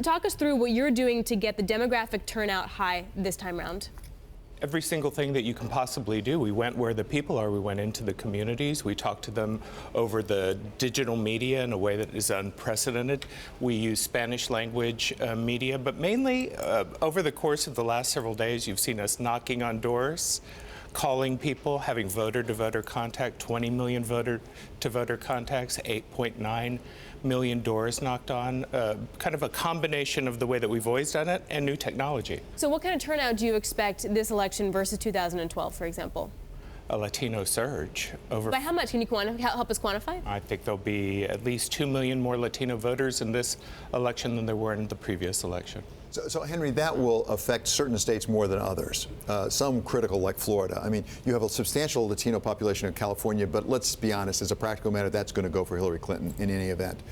talk us through what you're doing to get the demographic turnout high this time around. Every single thing that you can possibly do. We went where the people are. We went into the communities. We talked to them over the digital media in a way that is unprecedented. We use Spanish language media, but mainly over the course of the last several days, you've seen us knocking on doors, calling people, having voter-to-voter contact, 20 million voter-to-voter contacts, 8.9 million doors knocked on, kind of a combination of the way that we've always done it and new technology. So what kind of turnout do you expect this election versus 2012, for example? A Latino surge. By how much? Can you help us quantify? I think there'll be at least 2 million more Latino voters in this election than there were in the previous election. So, Henry, that will affect certain states more than others, some critical like Florida. I mean, you have a substantial Latino population in California, but let's be honest, as a practical matter, that's going to go for Hillary Clinton in any event.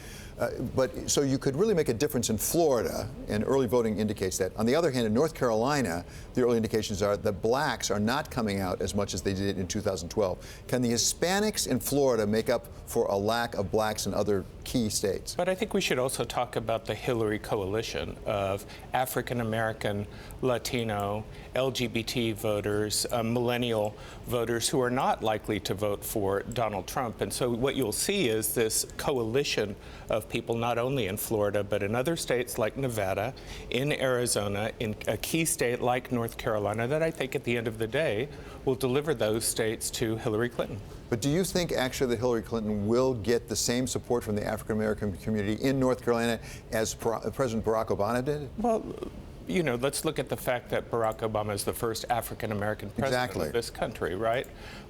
But so you could really make a difference in Florida, and early voting indicates that. On the other hand, in North Carolina, the early indications are that blacks are not coming out as much as they did in 2012. Can the Hispanics in Florida make up for a lack of blacks in other key states? But I think we should also talk about the Hillary coalition of African American, Latino, LGBT voters, millennial voters who are not likely to vote for Donald Trump. And so what you'll see is this coalition of people not only in Florida, but in other states like Nevada, in Arizona, in a key state like North Carolina, that I think at the end of the day will deliver those states to Hillary Clinton. But do you think actually that Hillary Clinton will get the same support from the African American community in North Carolina as President Barack Obama did? Well, you know, let's look at the fact that Barack Obama is the first African-American president of this country, right?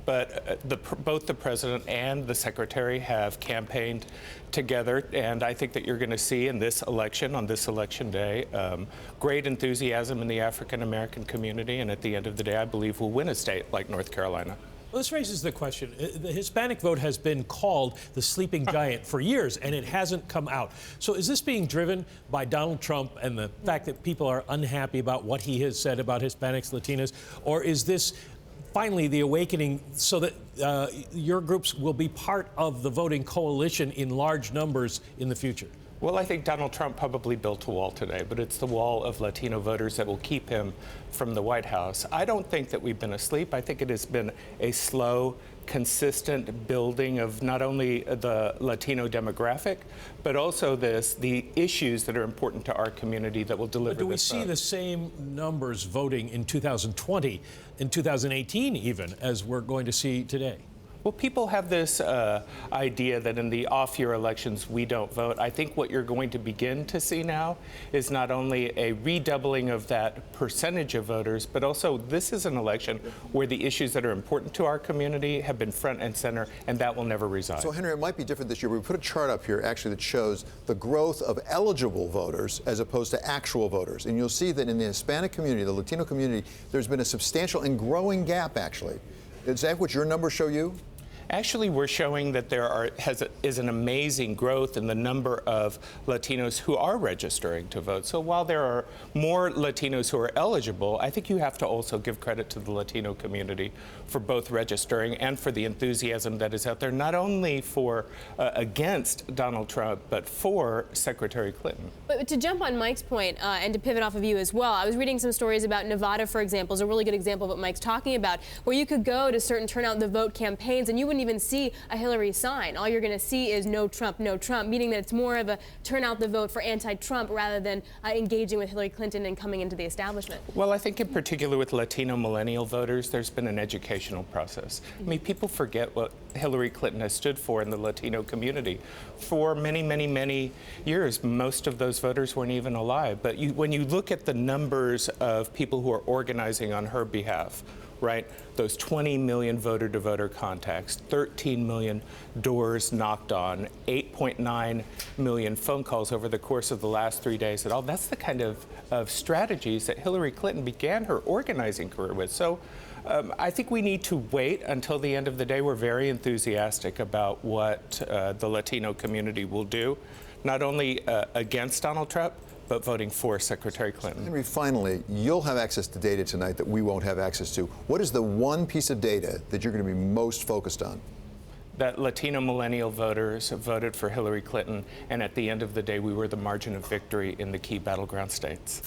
But both the president and the secretary have campaigned together, and I think that you're going to see in this election, on this election day, great enthusiasm in the African-American community, and at the end of the day, I believe we'll win a state like North Carolina. Well, this raises the question. The Hispanic vote has been called the sleeping giant for years, and it hasn't come out. So is this being driven by Donald Trump and the fact that people are unhappy about what he has said about Hispanics, Latinos, or is this finally the awakening so that your groups will be part of the voting coalition in large numbers in the future? Well, I think Donald Trump probably built a wall today, but it's the wall of Latino voters that will keep him from the White House. I don't think that we've been asleep. I think it has been a slow, consistent building of not only the Latino demographic, but also the issues that are important to our community that will deliver. But do we see the same numbers voting in 2020, in 2018 even, as we're going to see today? Well, people have this idea that in the off-year elections we don't vote. I think what you're going to begin to see now is not only a redoubling of that percentage of voters, but also this is an election where the issues that are important to our community have been front and center, and that will never reside. So, Henry, it might be different this year. We put a chart up here, actually, that shows the growth of eligible voters as opposed to actual voters. And you'll see that in the Hispanic community, the Latino community, there's been a substantial and growing gap, actually. Is that what your numbers show you? Actually, we're showing that there is an amazing growth in the number of Latinos who are registering to vote. So while there are more Latinos who are eligible, I think you have to also give credit to the Latino community for both registering and for the enthusiasm that is out there, not only for against Donald Trump, but for Secretary Clinton. But to jump on Mike's point and to pivot off of you as well, I was reading some stories about Nevada, for example, is a really good example of what Mike's talking about, where you could go to certain turnout the vote campaigns and you wouldn't even see a Hillary sign. All you're going to see is no Trump, meaning that it's more of a turn out the vote for anti-Trump rather than engaging with Hillary Clinton and coming into the establishment. Well, I think in particular with Latino millennial voters, there's been an educational process. I mean, people forget what Hillary Clinton has stood for in the Latino community. For many, many, many years, most of those voters weren't even alive. But when you look at the numbers of people who are organizing on her behalf, right? Those 20 million voter-to-voter contacts, 13 million doors knocked on, 8.9 million phone calls over the course of the last 3 days. That's the kind of strategies that Hillary Clinton began her organizing career with. So I think we need to wait until the end of the day. We're very enthusiastic about what the Latino community will do, not only against Donald Trump, but voting for Secretary Clinton. Henry, finally, you'll have access to data tonight that we won't have access to. What is the one piece of data that you're going to be most focused on? that Latino millennial voters voted for Hillary Clinton, and at the end of the day, we were the margin of victory in the key battleground states.